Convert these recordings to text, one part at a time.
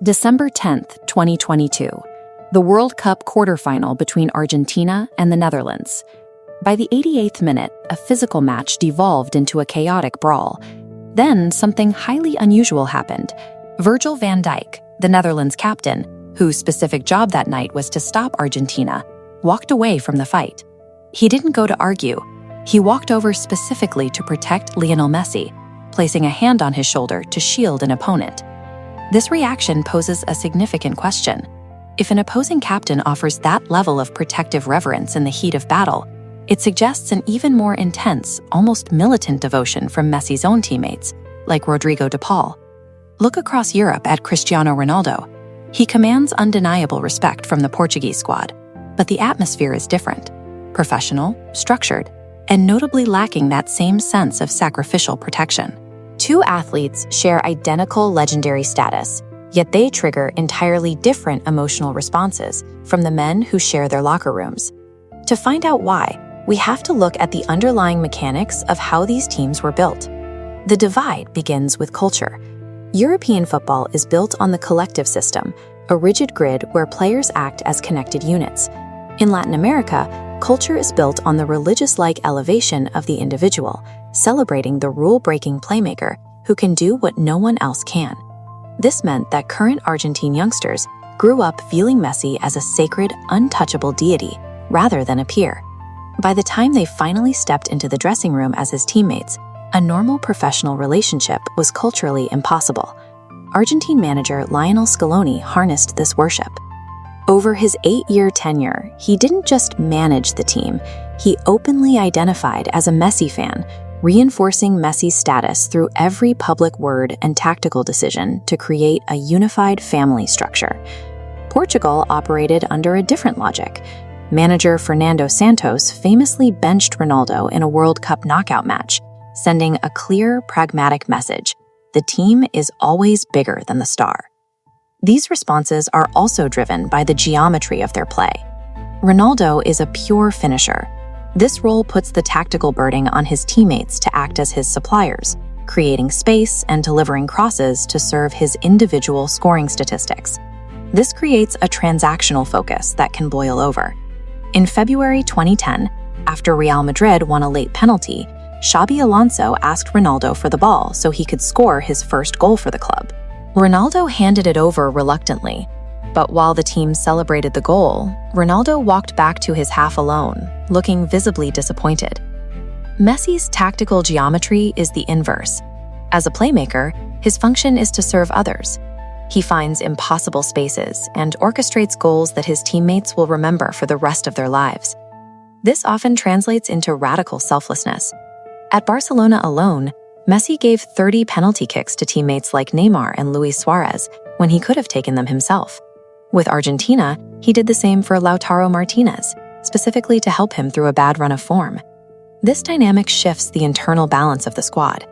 December 10th, 2022, the World Cup quarterfinal between Argentina and the Netherlands. By the 88th minute, a physical match devolved into a chaotic brawl. Then something highly unusual happened. Virgil van Dijk, the Netherlands captain, whose specific job that night was to stop Argentina, walked away from the fight. He didn't go to argue. He walked over specifically to protect Lionel Messi, placing a hand on his shoulder to shield an opponent. This reaction poses a significant question. If an opposing captain offers that level of protective reverence in the heat of battle, it suggests an even more intense, almost militant devotion from Messi's own teammates, like Rodrigo de Paul. Look across Europe at Cristiano Ronaldo. He commands undeniable respect from the Portuguese squad, but the atmosphere is different. Professional, structured, and notably lacking that same sense of sacrificial protection. Two athletes share identical legendary status, yet they trigger entirely different emotional responses from the men who share their locker rooms. To find out why, we have to look at the underlying mechanics of how these teams were built. The divide begins with culture. European football is built on the collective system, a rigid grid where players act as connected units. In Latin America, culture is built on the religious-like elevation of the individual, celebrating the rule-breaking playmaker who can do what no one else can. This meant that current Argentine youngsters grew up viewing Messi as a sacred, untouchable deity rather than a peer. By the time they finally stepped into the dressing room as his teammates, a normal professional relationship was culturally impossible. Argentine manager Lionel Scaloni harnessed this worship. Over his 8-year tenure, he didn't just manage the team, he openly identified as a Messi fan, reinforcing Messi's status through every public word and tactical decision to create a unified family structure. Portugal operated under a different logic. Manager Fernando Santos famously benched Ronaldo in a World Cup knockout match, sending a clear, pragmatic message: the team is always bigger than the star. These responses are also driven by the geometry of their play. Ronaldo is a pure finisher. This role puts the tactical burden on his teammates to act as his suppliers, creating space and delivering crosses to serve his individual scoring statistics. This creates a transactional focus that can boil over. In February 2010, after Real Madrid won a late penalty, Xabi Alonso asked Ronaldo for the ball so he could score his first goal for the club. Ronaldo handed it over reluctantly, but while the team celebrated the goal, Ronaldo walked back to his half alone, looking visibly disappointed. Messi's tactical geometry is the inverse. As a playmaker, his function is to serve others. He finds impossible spaces and orchestrates goals that his teammates will remember for the rest of their lives. This often translates into radical selflessness. At Barcelona alone, Messi gave 30 penalty kicks to teammates like Neymar and Luis Suarez when he could have taken them himself. With Argentina, he did the same for Lautaro Martinez, specifically to help him through a bad run of form. This dynamic shifts the internal balance of the squad.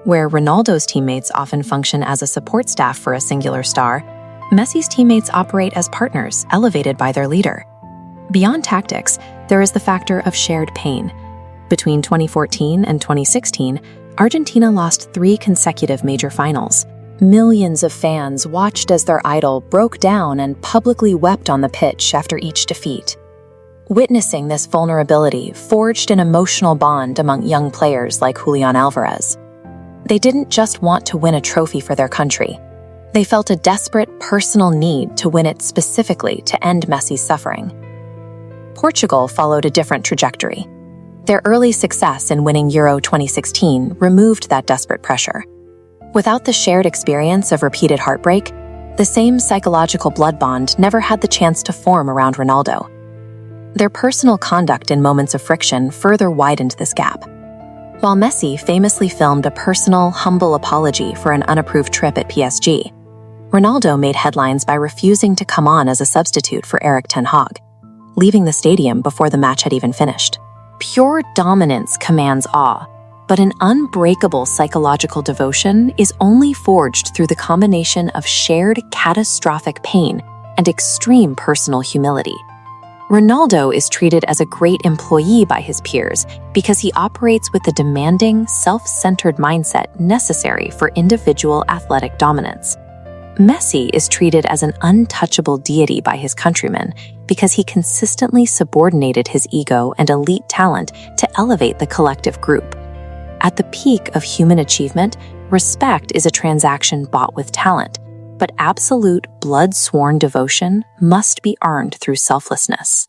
Where Ronaldo's teammates often function as a support staff for a singular star, Messi's teammates operate as partners elevated by their leader. Beyond tactics, there is the factor of shared pain. Between 2014 and 2016, Argentina lost 3 consecutive major finals. Millions of fans watched as their idol broke down and publicly wept on the pitch after each defeat. Witnessing this vulnerability forged an emotional bond among young players like Julian Alvarez. They didn't just want to win a trophy for their country. They felt a desperate personal need to win it specifically to end Messi's suffering. Portugal followed a different trajectory. Their early success in winning Euro 2016 removed that desperate pressure. Without the shared experience of repeated heartbreak, the same psychological blood bond never had the chance to form around Ronaldo. Their personal conduct in moments of friction further widened this gap. While Messi famously filmed a personal, humble apology for an unapproved trip at PSG, Ronaldo made headlines by refusing to come on as a substitute for Erik ten Hag, leaving the stadium before the match had even finished. Pure dominance commands awe, but an unbreakable psychological devotion is only forged through the combination of shared catastrophic pain and extreme personal humility. Ronaldo is treated as a great employee by his peers because he operates with the demanding, self-centered mindset necessary for individual athletic dominance. Messi is treated as an untouchable deity by his countrymen because he consistently subordinated his ego and elite talent to elevate the collective group. At the peak of human achievement, respect is a transaction bought with talent, but absolute blood-sworn devotion must be earned through selflessness.